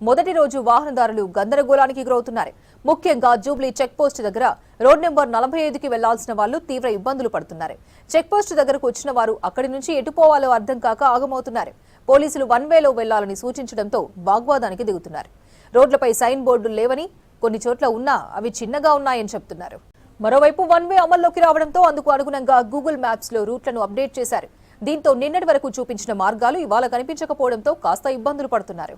మొదటి రోజు వాహనదారులు గందరగోళానికి గురవుతున్నారు. ముఖ్యంగా జూబ్లీ చెక్ పోస్ట్ దగ్గర రోడ్ నెంబర్ 45కి వెళ్లాల్సిన వాళ్లు తీవ్ర ఇబ్బందులు పడుతున్నారు. చెక్ పోస్ట్ దగ్గరకు వచ్చిన వారు అక్కడి నుంచి ఎటు పోవాలో అర్థం కాక ఆగమవుతున్నారు. పోలీసులు వన్ వేలో వెళ్లాలని సూచించడంతో వాగ్వాదానికి దిగుతున్నారు. రోడ్లపై సైన్ బోర్డులు లేవని, కొన్ని చోట్ల ఉన్నా అవి చిన్నగా ఉన్నాయని చెప్తున్నారు. మరోవైపు వన్ వే అమల్లోకి రావడంతో అందుకు అనుగుణంగా గూగుల్ మ్యాప్స్ లో రూట్లను అప్డేట్ చేశారు. దీంతో నిన్నటి వరకు చూపించిన మార్గాలు ఇవాళ కనిపించకపోవడంతో కాస్త ఇబ్బందులు పడుతున్నారు.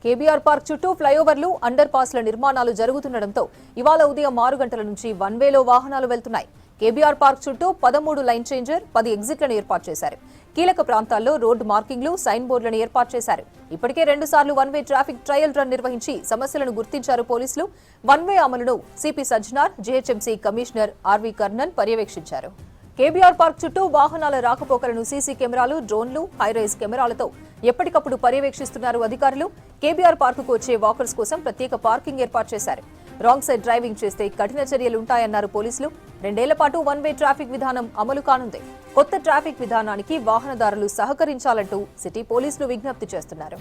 కేబీఆర్ పార్క్ చుట్టూ ఫ్లైఓవర్లు, అండర్ పాస్ల నిర్మాణాలు జరుగుతుండటంతో ఇవాళ ఉదయం 6 గంటల నుంచి వన్ వేలో వాహనాలు వెళ్తున్నాయి. కేబీఆర్ పార్క్ చుట్టూ 13 లైన్ చేంజర్, 10 ఎగ్జిట్లను ఏర్పాటు చేశారు. కీలక ప్రాంతాల్లో రోడ్డు మార్కింగ్లు, సైన్ బోర్డులను ఏర్పాటు చేశారు. ఇప్పటికే 2 సార్లు one way traffic trial run నిర్వహించి సమస్యలను గుర్తించారు పోలీసులు. వన్ వే అమలును CP Sajjanar, GHMC commissioner RV Karnan పర్యవేక్షించారు. కేబీఆర్ పార్క్ చుట్టూ వాహనాల రాకపోకలను సీసీ కెమెరాలు, డ్రోన్లు, హైరైజ్ కెమెరాలతో ఎప్పటికప్పుడు పర్యవేక్షిస్తున్నారు అధికారులు. కేబీఆర్ పార్కుకు వచ్చే వాకర్స్ కోసం ప్రత్యేక పార్కింగ్ ఏర్పాటు చేశారు. రాంగ్ సైడ్ డ్రైవింగ్ చేస్తే కఠిన చర్యలుంటాయన్నారు పోలీసులు. 2 ఏళ్ల పాటు వన్ వే ట్రాఫిక్ విధానం అమలు కానుంది. కొత్త ట్రాఫిక్ విధానానికి వాహనదారులు సహకరించాలంటూ సిటీ పోలీసులు విజ్ఞప్తి చేస్తున్నారు.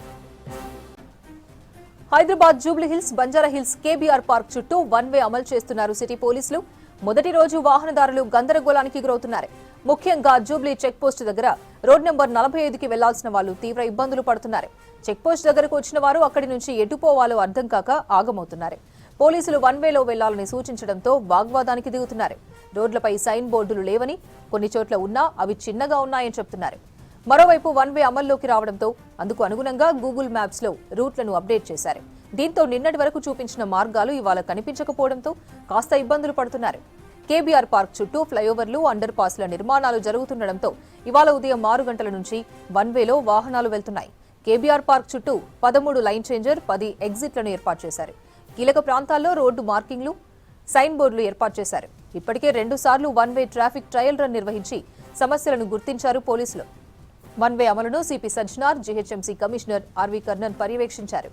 హైదరాబాద్ జూబ్లీహిల్స్, బంజారాహిల్స్, కేబీఆర్ పార్క్ చుట్టూ వన్ వే అమలు చేస్తున్నారు సిటీ పోలీసులు. మొదటి రోజు వాహనదారులు గందరగోళానికి గురవుతున్నారు. ముఖ్యంగా జూబ్లీ చెక్ పోస్ట్ దగ్గర రోడ్ నెంబర్ 45కి వెళ్లాల్సిన వాళ్లు తీవ్ర ఇబ్బందులు పడుతున్నారు. చెక్ పోస్ట్ దగ్గరకు వచ్చిన వారు అక్కడి నుంచి ఎటు పోవాలో అర్థం కాక ఆగమవుతున్నారు. పోలీసులు వన్ వేలో వెళ్లాలని సూచించడంతో వాగ్వాదానికి దిగుతున్నారు. రోడ్లపై సైన్ బోర్డులు లేవని, కొన్ని చోట్ల ఉన్నా అవి చిన్నగా ఉన్నాయని చెప్తున్నారు. మరోవైపు వన్ వే అమల్లోకి రావడంతో అందుకు అనుగుణంగా గూగుల్ మ్యాప్స్ లో రూట్లను అప్డేట్ చేశారు. దీంతో నిన్నటి వరకు చూపించిన మార్గాలు ఇవాళ కనిపించకపోవడంతో కాస్త ఇబ్బందులు పడుతున్నారు. కేబీఆర్ పార్క్ చుట్టూ ఫ్లైఓవర్లు, అండర్ పాస్ల నిర్మాణాలు జరుగుతుండటంతో ఇవాళ ఉదయం 6 గంటల నుంచి వన్ వేలో వాహనాలు వెళ్తున్నాయి. కేబీఆర్ పార్క్ చుట్టూ 13 లైన్ చేంజర్, 10 ఎగ్జిట్లను ఏర్పాటు చేశారు. కీలక ప్రాంతాల్లో రోడ్డు మార్కింగ్లు, సైన్ బోర్డులు ఏర్పాటు చేశారు. ఇప్పటికే 2 సార్లు one way traffic trial run నిర్వహించి సమస్యలను గుర్తించారు పోలీసులు. వన్ వే అమలును CP Sajjanar, GHMC commissioner RV Karnan పర్యవేక్షించారు.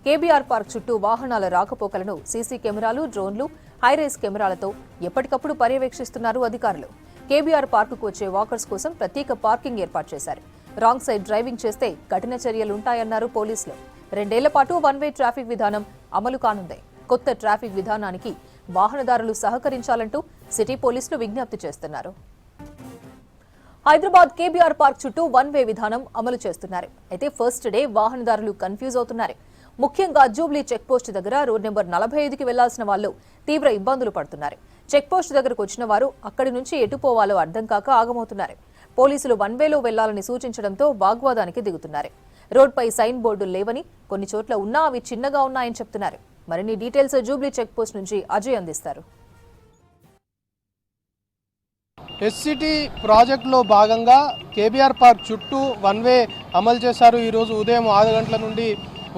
కేబీఆర్ పార్క్ చుట్టూ వాహనాల రాకపోకలను సీసీ కెమెరాలు, డ్రోన్లు, హైరైజ్ కెమెరాలతో ఎప్పటికప్పుడు పర్యవేక్షిస్తున్నారు అధికారులు. కేబీఆర్ పార్కుకు వచ్చే వాకర్స్ కోసం ప్రత్యేక పార్కింగ్ ఏర్పాటు చేశారు. రాంగ్ సైడ్ డ్రైవింగ్ చేస్తే కఠిన చర్యలుంటాయన్నారు పోలీసులు. 2 ఏళ్ల పాటు వన్ వే ట్రాఫిక్ విధానం అమలు కానుంది. కొత్త ట్రాఫిక్ విధానానికి వాహనదారులు సహకరించాలంటూ సిటీ పోలీసులు విజ్ఞప్తి చేస్తున్నారు. హైదరాబాద్ కేబీఆర్ పార్క్ చుట్టూ వన్ వే విధానం అమలు చేస్తున్నారు. అయితే ఫస్ట్ డే వాహనదారులు కన్ఫ్యూజ్ అవుతున్నారు. ముఖ్యంగా జూబ్లీ చెక్ పోస్ట్ దగ్గర రోడ్ నెంబర్ 45కి వెళ్లాల్సిన వాళ్లు తీవ్ర ఇబ్బందులు పడుతున్నారు. చెక్ పోస్ట్ దగ్గరకు వచ్చిన వారు అక్కడి నుంచి ఎటు పోవాలో అర్థం కాక ఆగమవుతున్నారు. పోలీసులు వన్ వేలో వెళ్లాలని సూచించడంతో వాగ్వాదానికి దిగుతున్నారు. రోడ్పై సైన్ బోర్డులు లేవని, కొన్ని చోట్ల ఉన్నా అవి చిన్నగా ఉన్నాయని చెప్తున్నారు. మరిన్ని డీటెయిల్స్ జూబ్లీ చెక్ పోస్ట్ నుంచి అజయ్ అందిస్తారు. ఎస్సిటీ ప్రాజెక్టులో భాగంగా కేబీఆర్ పార్క్ చుట్టూ వన్ వే అమలు చేశారు. ఈరోజు ఉదయం 6 గంటల నుండి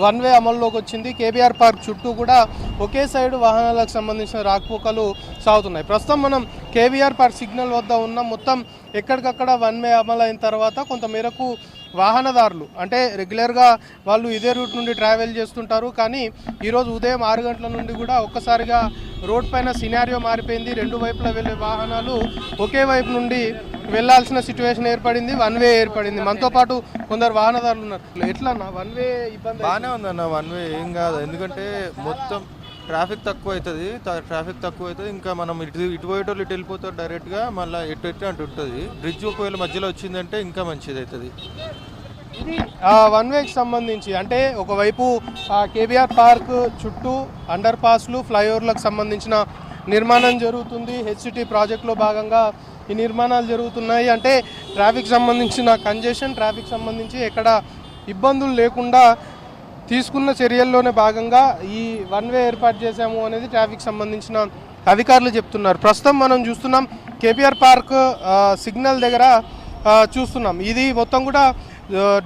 వన్ వే అమల్లోకి వచ్చింది. కేబీఆర్ పార్క్ చుట్టూ కూడా ఒకే సైడ్ వాహనాలకు సంబంధించిన రాకపోకలు సాగుతున్నాయి. ప్రస్తుతం మనం కేబీఆర్ పార్క్ సిగ్నల్ వద్ద ఉన్న మొత్తం ఎక్కడికక్కడ వన్ వే అమలు అయిన తర్వాత కొంత మేరకు వాహనదారులు అంటే రెగ్యులర్గా వాళ్ళు ఇదే రూట్ నుండి ట్రావెల్ చేస్తుంటారు. కానీ ఈరోజు ఉదయం 6 గంటల నుండి కూడా ఒక్కసారిగా రోడ్ పైన సినారియో మారిపోయింది. 2 వైపులా వెళ్ళే వాహనాలు ఒకే వైపు నుండి వెళ్లాల్సిన సిచ్యువేషన్ ఏర్పడింది. వన్ వే ఏర్పడింది. మనతో పాటు కొందరు వాహనదారులు ఉన్నారు. ఎట్లా వన్ వే ఇబ్బంది? బాగానే ఉందన్న, వన్ వే ఏం కాదు. ఎందుకంటే మొత్తం ట్రాఫిక్ తక్కువ అవుతుంది. ఇంకా మనం ఇటు పోయేటోళ్ళు ఇటు వెళ్ళిపోతారు డైరెక్ట్గా. మళ్ళీ ఎటు అంటూ ఉంటుంది. బ్రిడ్జ్ ఒకవేళ మధ్యలో వచ్చిందంటే ఇంకా మంచిది అవుతుంది. ఇది వన్ వేకి సంబంధించి అంటే ఒకవైపు కేబీఆర్ పార్క్ చుట్టూ అండర్ పాస్లు, ఫ్లైఓవర్లకు సంబంధించిన నిర్మాణం జరుగుతుంది. హెచ్సిటీ ప్రాజెక్టులో భాగంగా ఈ నిర్మాణాలు జరుగుతున్నాయి. అంటే ట్రాఫిక్ సంబంధించిన కంజెషన్, ట్రాఫిక్ సంబంధించి ఎక్కడ ఇబ్బందులు లేకుండా తీసుకున్న చర్యల్లోనే భాగంగా ఈ వన్ వే ఏర్పాటు చేశాము అనేది ట్రాఫిక్ సంబంధించిన అధికారులు చెప్తున్నారు. ప్రస్తుతం మనం చూస్తున్నాం కేబీఆర్ పార్క్ సిగ్నల్ దగ్గర చూస్తున్నాం. ఇది మొత్తం కూడా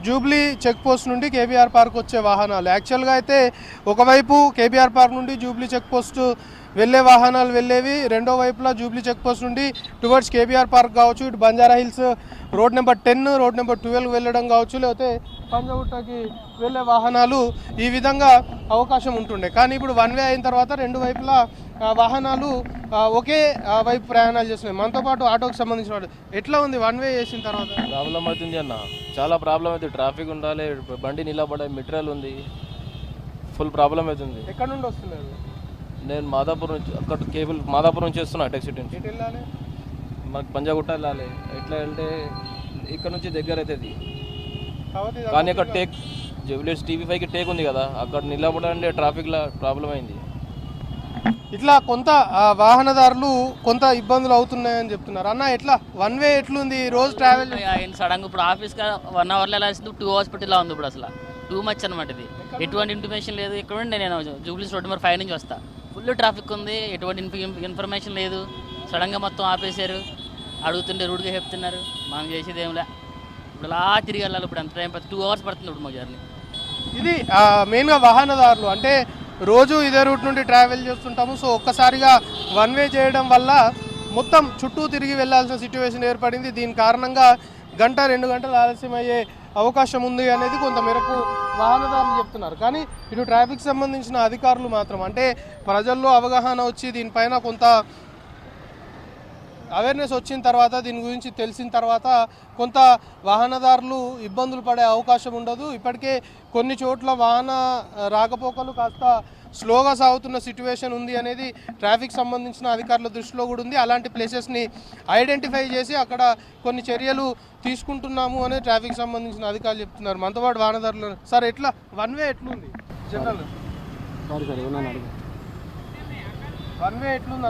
జూబ్లీ చెక్ పోస్ట్ నుండి కేబీఆర్ పార్క్ వచ్చే వాహనాలు. యాక్చువల్గా అయితే ఒకవైపు కేబీఆర్ పార్క్ నుండి జూబ్లీ చెక్ పోస్ట్ వెళ్ళే వాహనాలు వెళ్ళేవి, రెండో వైపులా జూబ్లీ చెక్ పోస్ట్ నుండి టువర్డ్స్ కేబీఆర్ పార్క్ కావచ్చు, ఇటు Banjara Hills road number 10, road number 12 వెళ్ళడం కావచ్చు, లేకపోతే పంజగుట్టకి వెళ్ళే వాహనాలు ఈ విధంగా అవకాశం ఉంటుండే. కానీ ఇప్పుడు వన్ వే అయిన తర్వాత 2 వైపులా వాహనాలు ఒకే వైపు ప్రయాణాలు చేస్తున్నాయి. మనతో పాటు ఆటోకి సంబంధించిన వాడు ఎట్లా ఉంది వన్ వే చేసిన తర్వాత? ప్రాబ్లం అవుతుంది అన్న, చాలా ప్రాబ్లం అవుతుంది. ట్రాఫిక్ ఉండాలి, బండి నిలబడే మెటీరియల్ ఉంది. ఫుల్ ప్రాబ్లం అవుతుంది. ఎక్కడ నుండి వస్తున్నారు? నేను మాదాపూర్ నుంచి, అక్కడ కేబుల్ మాదాపూర్ నుంచి వస్తున్నా, టెక్ సిటీ నుంచి. ఎటు వెళ్ళాలి? మనకు పంజాగుట్ట వెళ్ళాలి. ఎట్లా వెళ్తే ఇక్కడ నుంచి దగ్గర అవుతుంది, కాబట్టి కానీ అక్కడ టేక్ జూబ్లీస్ TV5కి టేక్ ఉంది కదా, అక్కడ నిలబడాలంటే ట్రాఫిక్లో ప్రాబ్లం అయింది. ఇట్లా కొంత వాహనదారులు కొంత ఇబ్బందులు అవుతున్నాయని చెప్తున్నారు. అన్న ఎట్లా వన్ వే ఎట్లుంది రోజు ట్రావెల్? సడన్ ఇప్పుడు ఆఫీస్కి 1 అవర్లో వెళ్ళాల్సింది 2 అవర్స్ పట్టిలా ఉంది. ఇప్పుడు అసలు టూ మచ్ అనమాట. ఇది ఎటువంటి ఇన్ఫర్మేషన్ లేదు. ఇక్కడ నుండి నేను జూబ్లీస్ రోడ్ నెంబర్ 5 నుంచి వస్తా. ఫుల్ ట్రాఫిక్ ఉంది, ఎటువంటి ఇన్ఫర్మేషన్ లేదు. సడన్గా మొత్తం ఆపేశారు. అడుగుతుంటే రూడ్గా చెప్తున్నారు. మనం చేసేది ఏమిలే. ఇప్పుడు అలా తిరిగి వెళ్ళాలి. ఇప్పుడు ఎంత టైం పడుతుంది? 2 అవర్స్ పడుతుంది ఇప్పుడు మా జర్నీ. ఇది మెయిన్గా వాహనదారులు అంటే రోజు ఇదే రూట్ నుండి ట్రావెల్ చేస్తుంటాము. సో ఒక్కసారిగా వన్ వే చేయడం వల్ల మొత్తం చుట్టూ తిరిగి వెళ్లాల్సిన సిచ్యువేషన్ ఏర్పడింది. దీని కారణంగా 1-2 గంటలు ఆలస్యం అయ్యే అవకాశం ఉంది అనేది కొంత మేరకు వాహనదారులు చెప్తున్నారు. కానీ ఇటు ట్రాఫిక్ సంబంధించిన అధికారులు మాత్రం అంటే ప్రజల్లో అవగాహన వచ్చి దీనిపైన కొంత అవేర్నెస్ వచ్చిన తర్వాత, దీని గురించి తెలిసిన తర్వాత కొంత వాహనదారులు ఇబ్బందులు పడే అవకాశం ఉండదు. ఇప్పటికే కొన్ని చోట్ల వాహన రాకపోకలు కాస్త స్లోగా సాగుతున్న సిచ్యువేషన్ ఉంది అనేది ట్రాఫిక్ సంబంధించిన అధికారుల దృష్టిలో కూడా ఉంది. అలాంటి ప్లేసెస్ని ఐడెంటిఫై చేసి అక్కడ కొన్ని చర్యలు తీసుకుంటున్నాము అని ట్రాఫిక్ సంబంధించిన అధికారులు చెప్తున్నారు. మనతో పాటు వాహనదారులు. సార్ ఎట్లా వన్ వే ఎట్లుంది జనరల్? వన్ వే ఎట్లుంది?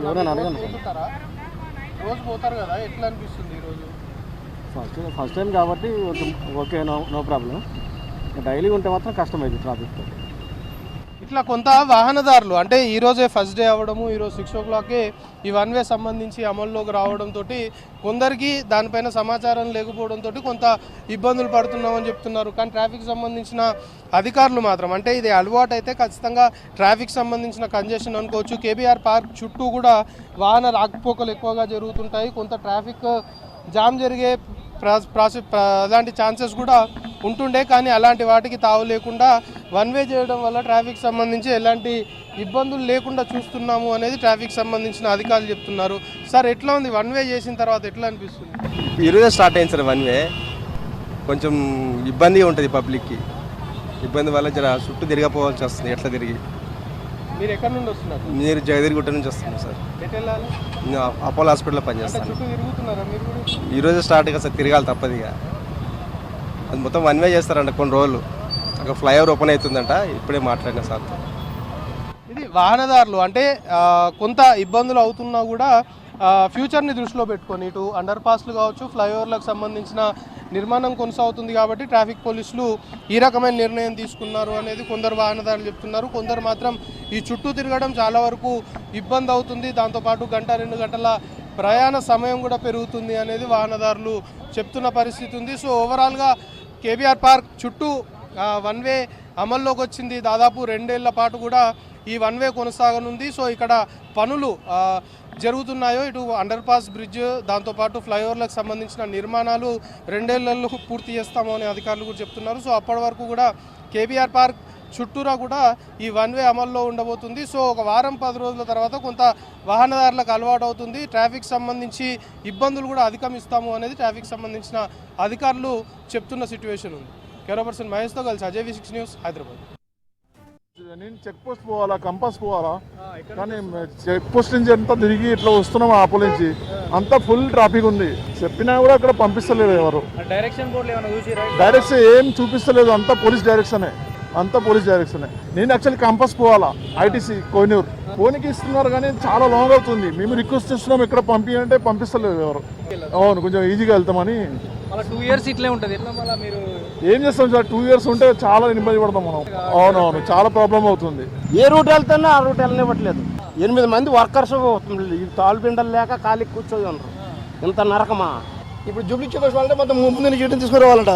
రోజు పోతారు కదా, ఎట్లా అనిపిస్తుంది ఈరోజు? ఫస్ట్ టైం కాబట్టి ఓకే, నో ప్రాబ్లం. డైలీ ఉంటే మాత్రం కష్టమైంది ట్రాఫిక్. ఇట్లా కొంత వాహనదారులు అంటే ఈరోజే ఫస్ట్ డే అవ్వడము, ఈరోజు 6 o'clockకే ఈ వన్ వే సంబంధించి అమల్లోకి రావడంతో కొందరికి దానిపైన సమాచారం లేకపోవడంతో కొంత ఇబ్బందులు పడుతున్నామని చెప్తున్నారు. కానీ ట్రాఫిక్ సంబంధించిన అధికారులు మాత్రం అంటే ఇది అలవాటు అయితే ఖచ్చితంగా ట్రాఫిక్ సంబంధించిన కంజెషన్ అనుకోవచ్చు. కేబీఆర్ పార్క్ చుట్టూ కూడా వాహన రాకపోకలు ఎక్కువగా జరుగుతుంటాయి. కొంత ట్రాఫిక్ జామ్ జరిగే అలాంటి ఛాన్సెస్ కూడా ఉంటుండే. కానీ అలాంటి వాటికి తావు లేకుండా వన్ వే చేయడం వల్ల ట్రాఫిక్ సంబంధించి ఎలాంటి ఇబ్బందులు లేకుండా చూస్తున్నాము అనేది ట్రాఫిక్ సంబంధించిన అధికారులు చెప్తున్నారు. సార్ ఎట్లా ఉంది వన్ వే చేసిన తర్వాత ఎట్లా అనిపిస్తుంది? ఈరోజే స్టార్ట్ అయింది సార్ వన్ వే. కొంచెం ఇబ్బందిగా ఉంటుంది పబ్లిక్కి. ఇబ్బంది వల్ల జర చుట్టూ తిరగపోవాల్సి వస్తుంది. ఎట్లా తిరిగి? మీరు ఎక్కడి నుండి వస్తున్నారు? మీరు జగదీర్గుట్ట నుంచి వస్తున్నాం సార్. ఎటు వెళ్ళాలి? నేను అపోలో హాస్పిటల్లో పనిచేస్తాను. చుట్టూ తిరుగుతున్నారా మీరు కూడా? ఈరోజే స్టార్ట్ కదా సార్, తిరగాలి తప్పదు. ఇక అది మొత్తం వన్ వే చేస్తారంట కొన్ని రోజులు. అక్కడ ఫ్లైఓవర్ ఓపెన్ అవుతుందంట, ఇప్పుడే మాట్లాడిన సార్తో. ఇది వాహనదారులు అంటే కొంత ఇబ్బందులు అవుతున్నా కూడా ఫ్యూచర్ని దృష్టిలో పెట్టుకొని ఇటు అండర్ పాస్లు కావచ్చు, ఫ్లైఓవర్లకు సంబంధించిన నిర్మాణం కొనసాగుతుంది కాబట్టి ట్రాఫిక్ పోలీసులు ఈ రకమైన నిర్ణయం తీసుకున్నారు అనేది కొందరు వాహనదారులు చెప్తున్నారు. కొందరు మాత్రం ఈ చుట్టూ తిరగడం చాలా వరకు ఇబ్బంది అవుతుంది, దాంతోపాటు 1-2 గంటల ప్రయాణ సమయం కూడా పెరుగుతుంది అనేది వాహనదారులు చెప్తున్న పరిస్థితి ఉంది. సో ఓవరాల్గా కేబీఆర్ పార్క్ చుట్టూ వన్ వే అమల్లోకి వచ్చింది. దాదాపు 2 ఏళ్ల పాటు కూడా ఈ వన్ వే కొనసాగనుంది. సో ఇక్కడ పనులు జరుగుతున్నాయో ఇటు అండర్ పాస్ బ్రిడ్జ్, దాంతోపాటు ఫ్లైఓవర్లకు సంబంధించిన నిర్మాణాలు 2 ఏళ్లలో పూర్తి చేస్తాము అని అధికారులు కూడా చెప్తున్నారు. సో అప్పటి వరకు కూడా కేబీఆర్ పార్క్ చుట్టూరా కూడా ఈ వన్ వే అమల్లో ఉండబోతుంది. సో ఒక వారం 10 రోజుల తర్వాత కొంత వాహనదారులకు అలవాటు అవుతుంది. ట్రాఫిక్ సంబంధించి ఇబ్బందులు కూడా అధిగమిస్తాము అనేది ట్రాఫిక్ సంబంధించిన అధికారులు చెప్తున్న సిచ్యువేషన్ ఉంది. కెమెరా పర్సన్ మహేష్తో కలిసి అజయ్ V6 న్యూస్, హైదరాబాద్. నేను చెక్ పోస్ట్ పోవాలా, కంపాస్ పోవాలా, కానీ చెక్ పోస్ట్ నుంచి అంతా తిరిగి ఇట్లా వస్తున్నాం. ఆపో నుంచి అంతా ఫుల్ ట్రాఫిక్ ఉంది. చెప్పినా కూడా అక్కడ పంపిస్తలేదు ఎవరు. డైరెక్షన్ ఏం చూపిస్తలేదు. అంతా పోలీస్ డైరెక్షనే. నేను యాక్చువల్లీ కంపాస్ పోవాలా, ITC కోహినూర్. ఫోన్కి ఇస్తున్నారు కానీ చాలా లాంగ్ అవుతుంది. మేము రిక్వెస్ట్ చేస్తున్నాం ఇక్కడ పంపించంటే పంపిస్తలేదు ఎవరు. అవును, కొంచెం ఈజీగా వెళ్తామని. 2 years ఇట్లే ఉంటుంది. ఏం చేస్తాం సార్, 2 years ఉంటే చాలా ఇబ్బంది పడతాం మనం. అవునవును, చాలా ప్రాబ్లం అవుతుంది. ఏ రూట్ వెళ్తున్నా ఆ రూట్ వెళ్ళనివ్వట్లేదు. 8 మంది వర్కర్స్ తాళ్ళు పిండలు లేక ఖాళీ కూర్చొని ఉన్నారు. ఇంత నరకమా? ఇప్పుడు జూబ్లీ చెక్ పోస్ట్ వాళ్ళంటే మొత్తం ముందు జీతం తీసుకురావాలంట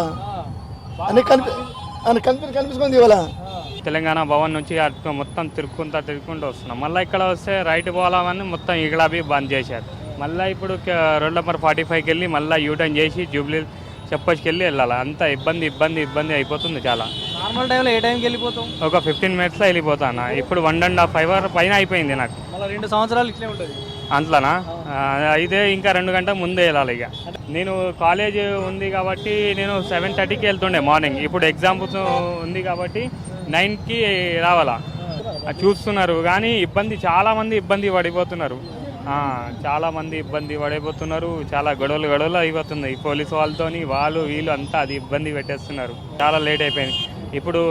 అని కనిపించుకుంది ఇవాళ. తెలంగాణ భవన్ నుంచి అటు మొత్తం తిరుక్కుంటూ వస్తున్నాం. మళ్ళీ ఇక్కడ వస్తే రైట్ పోవాలని మొత్తం ఇగలాబీ బంద్ చేశారు. మళ్ళీ ఇప్పుడు రోడ్ నెంబర్ 45కి వెళ్ళి మళ్ళీ యూటర్న్ చేసి జూబ్లీ చెప్పొచ్చుకి వెళ్ళాలి. అంత ఇబ్బంది అయిపోతుంది చాలా. నార్మల్ టైంలో ఏ టైంకి వెళ్ళిపోతాం? ఒక 15 minutesలో వెళ్ళిపోతాను. ఇప్పుడు 1.5 hour పైన అయిపోయింది నాకు. మళ్ళీ 2 సంవత్సరాలు ఇట్లే ఉంటుంది అంతలోనా? అయితే ఇంకా 2 గంటల ముందే వెళ్ళాలి. ఇక నేను కాలేజ్ ఉంది కాబట్టి నేను 7:30కి వెళ్తుండే మార్నింగ్. ఇప్పుడు ఎగ్జామ్స్ ఉంది కాబట్టి 9కి రావాలా చూస్తున్నారు. కానీ చాలామంది ఇబ్బంది పడిపోతున్నారు. చాలామంది ఇబ్బంది పడిపోతున్నారు. చాలా గొడవలు అయిపోతున్నాయి పోలీసు వాళ్ళతోని. వీళ్ళు అంతా అది ఇబ్బంది పెట్టేస్తున్నారు. చాలా లేట్ అయిపోయింది. ఇప్పుడు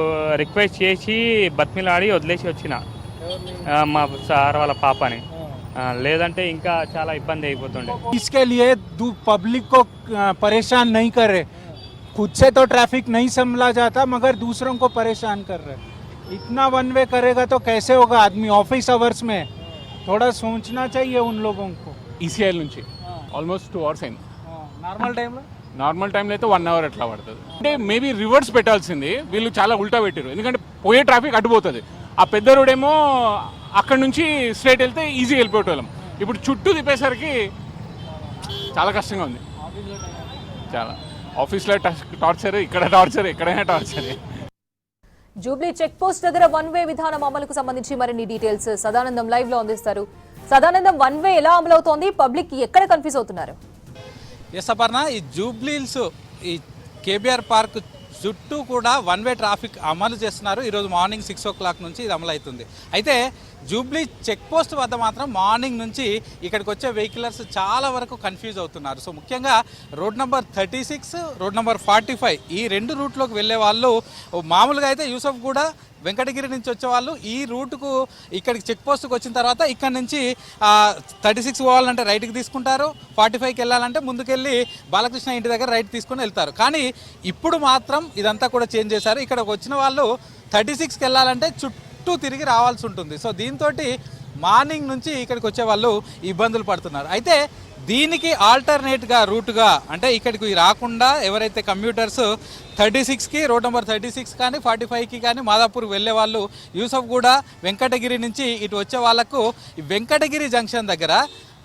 రిక్వెస్ట్ చేసి బతిమిలాడి వదిలేసి వచ్చిన మా సార్ వాళ్ళ పాపని. లేదంటే ఇంకా చాలా ఇబ్బంది అయిపోతుండే. इसके लिए पब्लिक को परेशान नहीं कर रहे. खुद से तो ट्रैफिक नहीं संभला जाता मगर दूसरों को परेशान कर रहे. इतना वन वे करेगा तो कैसे होगा आदमी. ऑफिस अवर्स में थोड़ा सोचना चाहिए उन लोगों को. ఈసీఐ నుంచి ఆల్మోస్ట్ 2 hours అయింది. నార్మల్ టైంలో అయితే 1 hour అట్లా పడుతుంది. అంటే మేబీ రివర్స్ పెట్టాల్సింది, వీళ్ళు చాలా ఉల్టా పెట్టారు. ఎందుకంటే పోయే ట్రాఫిక్ అడ్డుపోతుంది. ఆ పెద్ద రోడేమో అక్కడ నుంచి స్ట్రైట్ వెళ్తే ఈజీ వెళ్ళిపోయేటోళ్ళం. ఇప్పుడు చుట్టూ తిప్పేసరికి చాలా కష్టంగా ఉంది. చాలా ఆఫీస్లో టార్చర్, ఇక్కడ టార్చర్, ఎక్కడైనా టార్చర్. జూబ్లీ చెక్ పోస్ట్ దగ్గర వన్ వే విధానం అమలుకు సంబంధించి మరిన్ని డీటెయిల్స్ సదానందం లైవ్ లో అందిస్తారు. సదానందం, వన్ వే ఎలా అమలవుతోంది, పబ్లిక్ ఎక్కడ కన్ఫ్యూజ్ అవుతున్నారు? ఎస్ అపర్ణ, ఈ జూబ్లీహిల్స్ ఈ కేబీఆర్ పార్క్ చుట్టూ కూడా వన్ వే ట్రాఫిక్ అమలు చేస్తున్నారు. ఈరోజు మార్నింగ్ 6 o'clock నుంచి ఇది అమలు అవుతుంది. అయితే జూబ్లీ చెక్ పోస్ట్ వద్ద మాత్రం మార్నింగ్ నుంచి ఇక్కడికి వచ్చే వెహికలర్స్ చాలా వరకు కన్ఫ్యూజ్ అవుతున్నారు. సో ముఖ్యంగా రోడ్ నెంబర్ 36, రోడ్ నెంబర్ 45 ఈ 2 రూట్లోకి వెళ్ళే వాళ్ళు మామూలుగా అయితే యూసఫ్ కూడా వెంకటగిరి నుంచి వచ్చేవాళ్ళు ఈ రూట్కు ఇక్కడికి చెక్ పోస్ట్కి వచ్చిన తర్వాత ఇక్కడ నుంచి 36 పోవాలంటే రైట్కి తీసుకుంటారు, 45కి వెళ్ళాలంటే ముందుకెళ్ళి బాలకృష్ణ ఇంటి దగ్గర రైట్ తీసుకొని వెళ్తారు. కానీ ఇప్పుడు మాత్రం ఇదంతా కూడా చేంజ్ చేశారు. ఇక్కడికి వచ్చిన వాళ్ళు 36కి వెళ్ళాలంటే చుట్టూ తిరిగి రావాల్సి ఉంటుంది. సో దీంతో మార్నింగ్ నుంచి ఇక్కడికి వచ్చే వాళ్ళు ఇబ్బందులు పడుతున్నారు. అయితే దీనికి ఆల్టర్నేట్గా రూట్గా అంటే ఇక్కడికి రాకుండా ఎవరైతే కమ్యూటర్స్ 36కి రోడ్ నెంబర్ 36 కానీ 45కి కానీ మాదాపూర్ వెళ్ళే వాళ్ళు యూసఫ్ కూడా వెంకటగిరి నుంచి ఇటు వచ్చే వాళ్ళకు వెంకటగిరి జంక్షన్ దగ్గర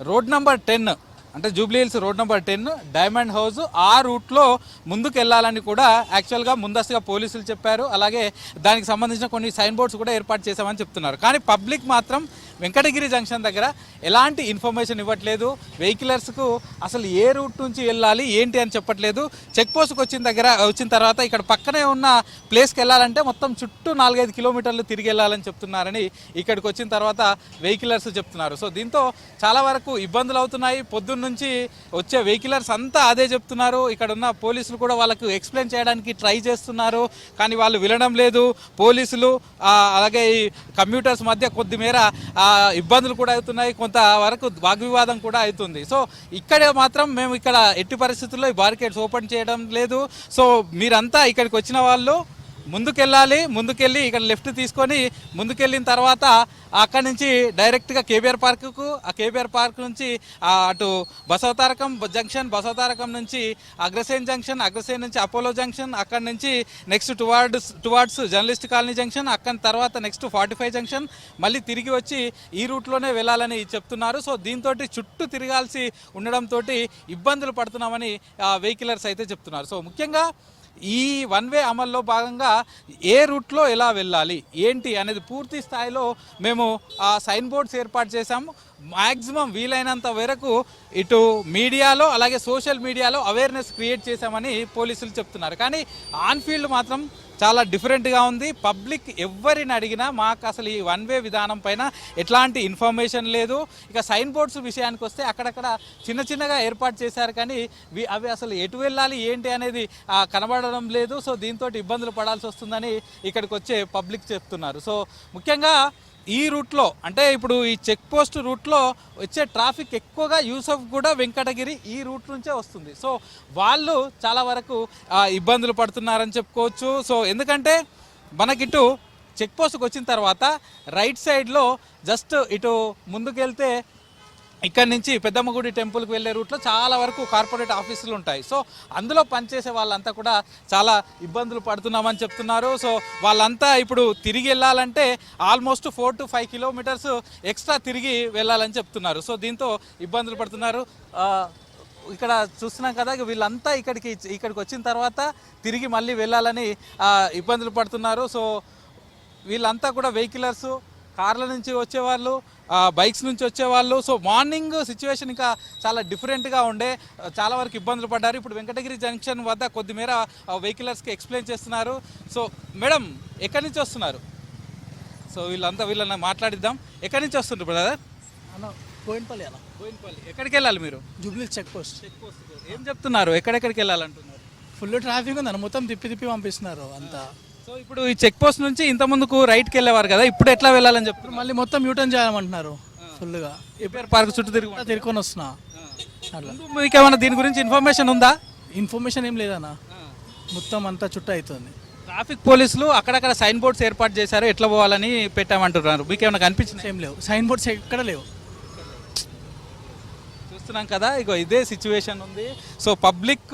రోడ్ నెంబర్ 10 అంటే Jubilee Hills road number 10 diamond house ఆ రూట్లో ముందుకు వెళ్ళాలని కూడా యాక్చువల్గా ముందస్తుగా పోలీసులు చెప్పారు. అలాగే దానికి సంబంధించిన కొన్ని సైన్ బోర్డ్స్ కూడా ఏర్పాటు చేశామని చెప్తున్నారు. కానీ పబ్లిక్ మాత్రం వెంకటగిరి జంక్షన్ దగ్గర ఎలాంటి ఇన్ఫర్మేషన్ ఇవ్వట్లేదు. వెహికలర్స్కు అసలు ఏ రూట్ నుంచి వెళ్ళాలి ఏంటి అని చెప్పట్లేదు. చెక్ పోస్ట్కి వచ్చిన తర్వాత ఇక్కడ పక్కనే ఉన్న ప్లేస్కి వెళ్ళాలంటే మొత్తం చుట్టూ 4-5 కిలోమీటర్లు తిరిగి వెళ్ళాలని చెప్తున్నారని ఇక్కడికి వచ్చిన తర్వాత వెహికలర్స్ చెప్తున్నారు. సో దీంతో చాలా వరకు ఇబ్బందులు అవుతున్నాయి. పొద్దున్న నుంచి వచ్చే వెహికలర్స్ అంతా అదే చెప్తున్నారు. ఇక్కడ ఉన్న పోలీసులు కూడా వాళ్ళకు ఎక్స్ప్లెయిన్ చేయడానికి ట్రై చేస్తున్నారు. కానీ వాళ్ళు వినడం లేదు. పోలీసులు అలాగే ఈ కమ్యూటర్స్ మధ్య కొద్ది మేర ఇబ్బందులు కూడా అవుతున్నాయి. కొంతవరకు వాగ్వివాదం కూడా అవుతుంది. సో ఇక్కడే మాత్రం మేము ఇక్కడ ఎట్టి పరిస్థితుల్లో ఈ బారికేడ్స్ ఓపెన్ చేయడం లేదు. సో మీరంతా ఇక్కడికి వచ్చిన వాళ్ళు ముందుకెళ్ళి ఇక్కడ లెఫ్ట్ తీసుకొని ముందుకెళ్ళిన తర్వాత అక్కడి నుంచి డైరెక్ట్గా కేబీఆర్ పార్కుకు, ఆ కేబీఆర్ పార్క్ నుంచి అటు బసవతారకం జంక్షన్, బసవతారకం నుంచి అగ్రసేన్ జంక్షన్, అగ్రసేన్ నుంచి అపోలో జంక్షన్, అక్కడి నుంచి next towards journalist colony junction, అక్కడి తర్వాత నెక్స్ట్ 45 జంక్షన్, మళ్ళీ తిరిగి వచ్చి ఈ రూట్లోనే వెళ్ళాలని చెప్తున్నారు. సో దీంతో చుట్టూ తిరగాల్సి ఉండడంతో ఇబ్బందులు పడుతున్నామని వెహికలర్స్ అయితే చెప్తున్నారు. సో ముఖ్యంగా ఈ వన్ వే అమల్లో భాగంగా ఏ రూట్లో ఎలా వెళ్ళాలి ఏంటి అనేది పూర్తి స్థాయిలో మేము సైన్ బోర్డ్స్ ఏర్పాటు చేశాము. మ్యాక్సిమం వీలైనంత వరకు ఇటు మీడియాలో అలాగే సోషల్ మీడియాలో అవేర్నెస్ క్రియేట్ చేశామని పోలీసులు చెప్తున్నారు. కానీ ఆన్ ఫీల్డ్ మాత్రం చాలా డిఫరెంట్గా ఉంది. పబ్లిక్ ఎవరిని అడిగినా మాకు అసలు ఈ వన్ వే విధానం పైన ఎట్లాంటి ఇన్ఫర్మేషన్ లేదు. ఇక సైన్ బోర్డ్స్ విషయానికి వస్తే అక్కడక్కడ చిన్నగా ఏర్పాటు చేశారు కానీ అవి అసలు ఎటు వెళ్ళాలి ఏంటి అనేది కనబడడం లేదు. సో దీంతో ఇబ్బందులు పడాల్సి వస్తుందని ఇక్కడికి వచ్చే పబ్లిక్ చెప్తున్నారు. సో ముఖ్యంగా ఈ రూట్లో అంటే ఇప్పుడు ఈ చెక్ పోస్ట్ రూట్లో వచ్చే ట్రాఫిక్ ఎక్కువగా యూసఫ్ కూడా వెంకటగిరి ఈ రూట్ నుంచే వస్తుంది. సో వాళ్ళు చాలా వరకు ఇబ్బందులు పడుతున్నారని చెప్పుకోవచ్చు. సో ఎందుకంటే మనకిటు చెక్ పోస్ట్కి వచ్చిన తర్వాత రైట్ సైడ్లో జస్ట్ ఇటు ముందుకెళ్తే ఇక్కడ నుంచి పెద్దమ్మగుడి టెంపుల్కి వెళ్ళే రూట్లో చాలా వరకు కార్పొరేట్ ఆఫీసులు ఉంటాయి. సో అందులో పనిచేసే వాళ్ళంతా కూడా చాలా ఇబ్బందులు పడుతున్నామని చెప్తున్నారు. సో వాళ్ళంతా ఇప్పుడు తిరిగి వెళ్ళాలంటే ఆల్మోస్ట్ 4 to 5 కిలోమీటర్స్ ఎక్స్ట్రా తిరిగి వెళ్ళాలని చెప్తున్నారు. సో దీంతో ఇబ్బందులు పడుతున్నారు. ఇక్కడ చూస్తున్నాం కదా, వీళ్ళంతా ఇక్కడికి వచ్చిన తర్వాత తిరిగి మళ్ళీ వెళ్ళాలని ఇబ్బందులు పడుతున్నారు. సో వీళ్ళంతా కూడా వెహికలర్స్ కార్ల నుంచి వచ్చేవాళ్ళు, బైక్స్ నుంచి వచ్చేవాళ్ళు. సో మార్నింగ్ సిచ్యువేషన్ ఇంకా చాలా డిఫరెంట్గా ఉండే, చాలా వరకు ఇబ్బందులు పడ్డారు. ఇప్పుడు వెంకటగిరి జంక్షన్ వద్ద కొద్దిమేర వెహికలర్స్కి ఎక్స్ప్లెయిన్ చేస్తున్నారు. సో మేడం ఎక్కడి నుంచి వస్తున్నారు? సో వీళ్ళని మాట్లాడిద్దాం. ఎక్కడి నుంచి వస్తుంటారు బ్రదర్? బోయినపల్లి అన్న. బోయినపల్లి. ఎక్కడికి వెళ్ళాలి మీరు? Jubilee check post. ఏం చెప్తున్నారు, ఎక్కడెక్కడికి వెళ్ళాలంటున్నారు? ఫుల్ ట్రాఫిక్ ఉందన్న, మొత్తం తిప్పి పంపిస్తున్నారు అంతా. సో ఇప్పుడు ఈ చెక్ పోస్ట్ నుంచి ఇంత ముందుకు రైట్కి వెళ్ళేవారు కదా, ఇప్పుడు ఎట్లా వెళ్ళాలని చెప్తున్నారు? మళ్ళీ మొత్తం యూటర్న్ చేయాలంటున్నారు ఫుల్గా. కేబీఆర్ పార్క్ చుట్టూ తిరుగుకొని వస్తున్నా. అట్లా మీకు ఏమైనా దీని గురించి ఇన్ఫర్మేషన్ ఉందా? ఇన్ఫర్మేషన్ ఏం లేదన్న, మొత్తం అంతా చుట్టూ అవుతుంది. ట్రాఫిక్ పోలీసులు అక్కడక్కడ సైన్ బోర్డ్స్ ఏర్పాటు చేశారు, ఎట్లా పోవాలని పెట్టామంటున్నారు. మీకు ఏమైనా కనిపించింది? ఏం లేవు, సైన్ బోర్డ్స్ ఎక్కడ లేవు. చూస్తున్నాం కదా, ఇగో ఇదే సిచ్యువేషన్ ఉంది. సో పబ్లిక్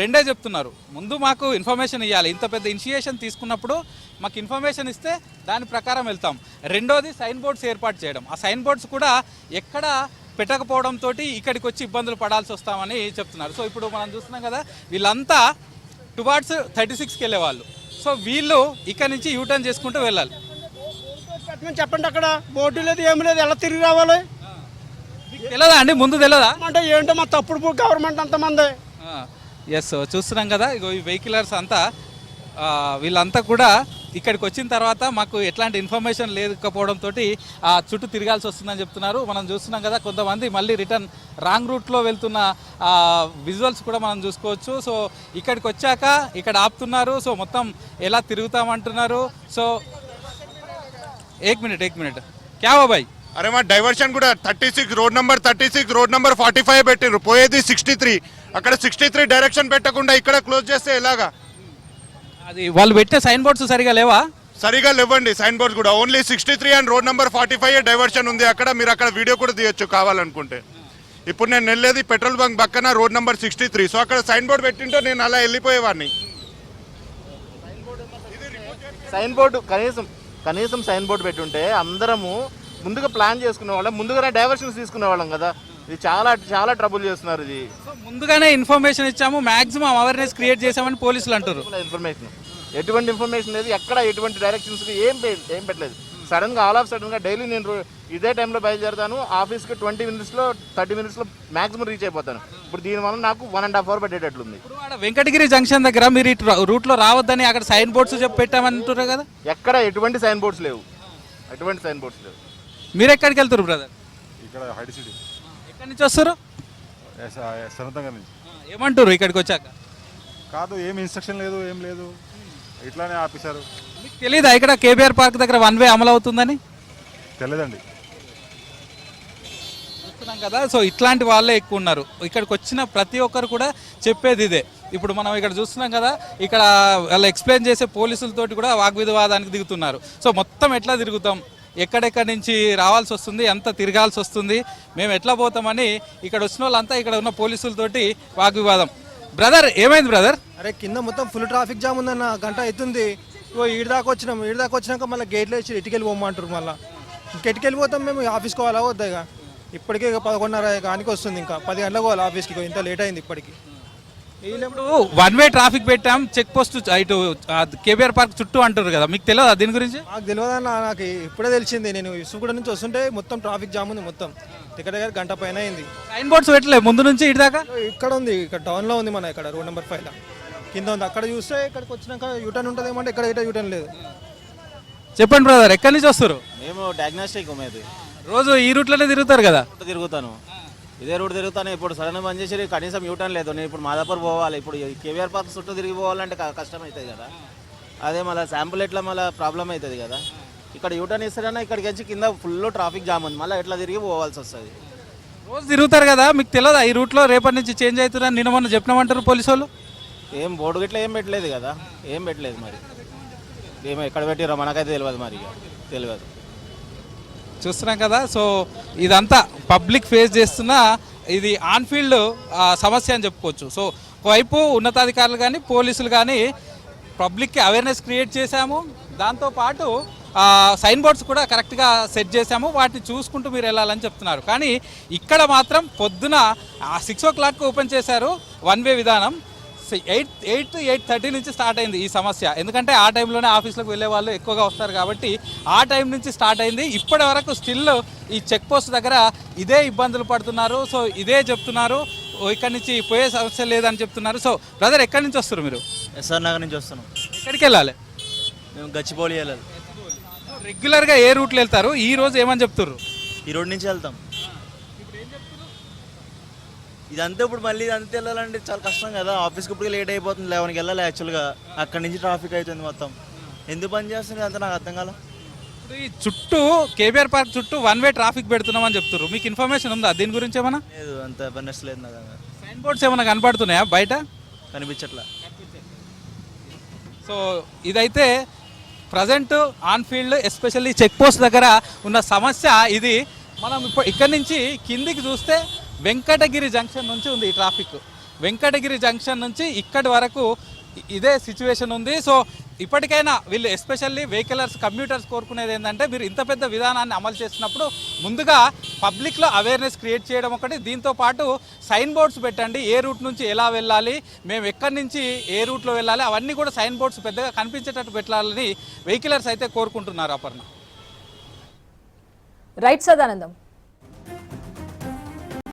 రెండే చెప్తున్నారు, ముందు మాకు ఇన్ఫర్మేషన్ ఇవ్వాలి, ఇంత పెద్ద ఇనిషియేషన్ తీసుకున్నప్పుడు మాకు ఇన్ఫర్మేషన్ ఇస్తే దాని ప్రకారం వెళ్తాం. రెండోది సైన్ బోర్డ్స్ ఏర్పాటు చేయడం, ఆ సైన్ బోర్డ్స్ కూడా ఎక్కడ పెట్టకపోవడంతో ఇక్కడికి వచ్చి ఇబ్బందులు పడాల్సి వస్తామని చెప్తున్నారు. సో ఇప్పుడు మనం చూస్తున్నాం కదా, వీళ్ళంతా టువార్డ్స్ 36కి వెళ్ళేవాళ్ళు. సో వీళ్ళు ఇక్కడ నుంచి యూటర్న్ చేసుకుంటూ వెళ్ళాలి. చెప్పండి, అక్కడ బోర్డు లేదు, ఏం లేదు, ఎలా తిరిగి రావాలి? తెలియదా అండి, ముందు తెలియదా? అంటే ఏంటో మా తప్పుడు గవర్నమెంట్ అంతమంది. ఎస్, చూస్తున్నాం కదా, ఇగో ఈ వెహికలర్స్ అంతా వీళ్ళంతా కూడా ఇక్కడికి వచ్చిన తర్వాత మాకు ఎట్లాంటి ఇన్ఫర్మేషన్ లేకపోవడంతో చుట్టూ తిరగాల్సి వస్తుందని చెప్తున్నారు. మనం చూస్తున్నాం కదా, కొంతమంది మళ్ళీ రిటర్న్ రాంగ్ రూట్లో వెళ్తున్న విజువల్స్ కూడా మనం చూసుకోవచ్చు. సో ఇక్కడికి వచ్చాక ఇక్కడ ఆపుతున్నారు. సో మొత్తం ఎలా తిరుగుతామంటున్నారు. సో ఏక్ మినిట్ క్యా బాబాయ్? అరే మా డైవర్షన్ కూడా 36 రోడ్ నెంబర్ 36 రోడ్ నెంబర్ 45 పెట్టిండ్రు, పోయేది 63. అక్కడ 63 డైరెక్షన్ పెట్టకుండా ఇక్కడ క్లోజ్ చేస్తే ఎలాగా? అది వాళ్ళు పెట్టే సైన్ బోర్డ్స్ సరిగా లేవా? సరిగా లేవండి సైన్ బోర్డ్స్ కూడా. Only 63 and road number 45 diversion ఉంది అక్కడ. మీరు అక్కడ వీడియో కూడా తీయొచ్చు కావాలనుకుంటే. ఇప్పుడు నేను వెళ్ళేది పెట్రోల్ బంక్ పక్కన రోడ్ నెంబర్ 63. సో అక్కడ సైన్ బోర్డు పెట్టింటో నేను అలా వెళ్ళిపోయేవాడిని. సైన్ బోర్డు కనీసం సైన్ బోర్డు పెట్టుంటే అందరము ముందుగా ప్లాన్ చేసుకునే వాళ్ళం, ముందుగానే డైవర్షన్స్ తీసుకునే వాళ్ళం కదా. ఇది చాలా ట్రబుల్ చేస్తున్నారు. ఇది ముందుగానే ఇన్ఫర్మేషన్ ఇచ్చాము, మాక్సిమం అవేర్నెస్ క్రియేట్ చేసామని పోలీసులు అంటారు. ఎటువంటి ఇన్ఫర్మేషన్ లేదు, ఎక్కడ ఎటువంటి డైరెక్షన్స్ ఏం పెట్టలేదు. సడన్గా ఆల్ ఆఫ్ సడన్గా డైలీ నేను ఇదే టైంలో బయలుదేరుతాను, ఆఫీస్కి 20 మినిట్స్లో 30 మినిట్స్లో మాక్సిమం రీచ్ అయిపోతాను. ఇప్పుడు దీనివల్ల నాకు 1.5 hour పట్టేటట్లుంది. వెంకటగిరి జంక్షన్ దగ్గర మీరు ఇటు రూట్లో రావద్దని అక్కడ సైన్ బోర్డ్స్ చెప్పి పెట్టామంటారు కదా, ఎక్కడ ఎటువంటి సైన్ బోర్డ్స్ లేవు. మీరు ఎక్కడికి వెళ్తారు బ్రదర్? ఇక్కడ హైడ్ సిటీ. ఎక్కడి నుంచి వస్తారు? సనతంగా నుంచి. ఏమంటారు ఇక్కడికి వచ్చాక? కాదు, ఏం ఇన్స్ట్రక్షన్ లేదు, ఏం లేదు, ఇట్లానే ఆపేశారు. మీకు తెలీదా ఇక్కడ కేబీఆర్ పార్క్ దగ్గర 1 వే అమలు అవుతుందని? తెలియదండి. చూస్తున్నాం కదా, సో ఇట్లాంటి వాళ్ళే ఎక్కువ ఉన్నారు. ఇక్కడికి వచ్చిన ప్రతి ఒక్కరు కూడా చెప్పేది ఇదే. ఇప్పుడు మనం ఇక్కడ చూస్తున్నాం కదా, ఇక్కడ వాళ్ళు ఎక్స్ప్లెయిన్ చేసే పోలీసులతోటి కూడా వాగ్వివాదానికి దిగుతున్నారు. సో మొత్తం ఎట్లా తిరుగుతాం, ఎక్కడెక్కడి నుంచి రావాల్సి వస్తుంది, ఎంత తిరగాల్సి వస్తుంది, మేము ఎట్లా పోతామని ఇక్కడ వచ్చిన వాళ్ళంతా ఇక్కడ ఉన్న పోలీసులతోటి వాగ్వివాదం. బ్రదర్ ఏమైంది బ్రదర్? అరే కింద మొత్తం ఫుల్ ట్రాఫిక్ జామ్ ఉందన్న, గంట అవుతుంది. ఈడదాకా వచ్చినాక మళ్ళీ గేట్లు వేసి ఇటుకెళ్ళి పోమంటారు. మళ్ళీ ఇంకెటుకెళ్ళిపోతాం మేము, ఆఫీస్కి పోవాలా వద్దా? ఇక ఇప్పటికే 11:30 వస్తుంది, ఇంకా 10 గంటలకు పోవాలి ఆఫీస్కి. ఇంత లేట్ అయింది ఇప్పటికి. ఇప్పుడు 1 వే ట్రాఫిక్ పెట్టాం, చెక్ పోస్ట్ ఇటు కేబీఆర్ పార్క్ చుట్టూ అంటారు కదా, మీకు తెలియదా దీని గురించి? నాకు తెలియదన్న, నాకు ఇప్పుడే తెలిసింది. నేను ఇసుగూడ నుంచి వస్తుంటే మొత్తం ట్రాఫిక్ జామ్ ఉంది, మొత్తం దగ్గర గంట పైన అయింది. సైన్ బోర్డ్స్ పెట్టలేదు ముందు నుంచి ఇటు దాకా? ఇక్కడ ఉంది, ఇక్కడ టౌన్లో ఉంది, మన ఇక్కడ రోడ్ నెంబర్ 5 కింద ఉంది. అక్కడ చూస్తే ఇక్కడికి వచ్చినాక యూటర్న్ ఉంటుంది ఏమంటే ఇక్కడ యూటర్న్ లేదు. చెప్పండి బ్రదర్, ఎక్కడి నుంచి వస్తారు? మేము డయాగ్నోస్టిక్ ఉమేది. రోజు ఈ రూట్లోనే తిరుగుతారు కదా? తిరుగుతాను, ఇదే రూట్ తిరుగుతాను. ఇప్పుడు సడన్ బంద్ చేసి కనీసం యూటర్న్ లేదు. నేను ఇప్పుడు మాదాపూర్ పోవాలి, ఇప్పుడు కేవీఆర్ పార్క్ చుట్టూ తిరిగి పోవాలంటే కష్టం అవుతుంది కదా. అదే మళ్ళీ శాంపుల్ ఎట్లా మళ్ళీ ప్రాబ్లం అవుతుంది కదా. ఇక్కడ యూటర్న్ ఇస్తారన్నా ఇక్కడికి వచ్చి కింద ఫుల్ ట్రాఫిక్ జామ్ ఉంది, మళ్ళీ ఎట్లా తిరిగి పోవాల్సి వస్తుంది. రోజు తిరుగుతారు కదా, మీకు తెలియదా ఈ రూట్లో రేపటి నుంచి చేంజ్ అవుతుందని నిన్న మొన్న చెప్పినామంటారు పోలీసు వాళ్ళు? ఏం బోర్డు గిట్లా ఏం పెట్టలేదు కదా, ఏం పెట్టలేదు. మరి ఏమో ఎక్కడ పెట్టిరో మనకైతే తెలియదు, మరి తెలియదు. చూస్తున్నాం కదా, సో ఇదంతా పబ్లిక్ ఫేస్ చేస్తున్న ఇది ఆన్ఫీల్డ్ సమస్య అని చెప్పుకోవచ్చు. సో ఒకవైపు ఉన్నతాధికారులు కానీ పోలీసులు కానీ పబ్లిక్కి అవేర్నెస్ క్రియేట్ చేశాము, దాంతోపాటు సైన్ బోర్డ్స్ కూడా కరెక్ట్గా సెట్ చేశాము, వాటిని చూసుకుంటూ మీరు వెళ్ళాలని చెప్తున్నారు. కానీ ఇక్కడ మాత్రం పొద్దున 6 o'clock ఓపెన్ చేశారు 1 వే విధానం. ఎయిట్ to 8:30 నుంచి స్టార్ట్ అయింది ఈ సమస్య. ఎందుకంటే ఆ టైంలోనే ఆఫీస్లకు వెళ్ళే వాళ్ళు ఎక్కువగా వస్తారు కాబట్టి ఆ టైం నుంచి స్టార్ట్ అయింది. ఇప్పటి వరకు స్టిల్ ఈ చెక్ పోస్ట్ దగ్గర ఇదే ఇబ్బందులు పడుతున్నారు. సో ఇదే చెప్తున్నారు, ఇక్కడి నుంచి పోయే సమస్య లేదని చెప్తున్నారు. సో బ్రదర్, ఎక్కడి నుంచి వస్తారు మీరు? ఎస్ఆర్ నగర్ నుంచి వస్తున్నాం. ఎక్కడికి వెళ్ళాలి? మేము గచ్చిబౌలి వెళ్ళాలి. రెగ్యులర్గా ఏ రూట్లో వెళ్తారు? ఈ రోజు ఏమని చెప్తారు? ఈ రోడ్ నుంచి వెళ్తాం. ఇదంతా ఇప్పుడు మళ్ళీ ఇదంతా వెళ్ళాలంటే చాలా కష్టం కదా. ఆఫీస్కి ఇప్పుడు లేట్ అయిపోతుంది, 11కి వెళ్ళాలి యాక్చువల్గా. అక్కడి నుంచి ట్రాఫిక్ అవుతుంది మొత్తం. ఎందుకు పని చేస్తుంది అంతా నాకు అర్థం కాల. ఇప్పుడు ఈ చుట్టూ కేబీఆర్ పార్క్ చుట్టూ 1 వే ట్రాఫిక్ పెడుతున్నామని చెప్తారు. మీకు ఇన్ఫర్మేషన్ ఉందా దీని గురించి ఏమన్నా? లేదు, అంత అవేర్నెస్ లేదు నాకు. సైన్ బోర్డ్స్ ఏమైనా కనపడుతున్నాయా బయట? కనిపించట్లా. సో ఇదైతే present on field especially check post దగ్గర ఉన్న సమస్య ఇది. మనం ఇప్పుడు ఇక్కడి నుంచి కిందికి చూస్తే వెంకటగిరి జంక్షన్ నుంచి ఉంది ఈ ట్రాఫిక్. వెంకటగిరి జంక్షన్ నుంచి ఇక్కడి వరకు ఇదే సిచ్యువేషన్ ఉంది. సో ఇప్పటికైనా వీళ్ళు ఎస్పెషల్లీ వెహికలర్స్, కమ్యూటర్స్ కోరుకునేది ఏంటంటే, మీరు ఇంత పెద్ద విధానాన్ని అమలు చేసినప్పుడు ముందుగా పబ్లిక్లో అవేర్నెస్ క్రియేట్ చేయడం ఒకటి, దీంతో పాటు సైన్ బోర్డ్స్ పెట్టండి. ఏ రూట్ నుంచి ఎలా వెళ్ళాలి, మేము ఎక్కడి నుంచి ఏ రూట్లో వెళ్ళాలి, అవన్నీ కూడా సైన్ బోర్డ్స్ పెద్దగా కనిపించేటట్టు పెట్టాలని వెహికలర్స్ అయితే కోరుకుంటున్నారు. అపర్ణ. రైట్ సదానందం.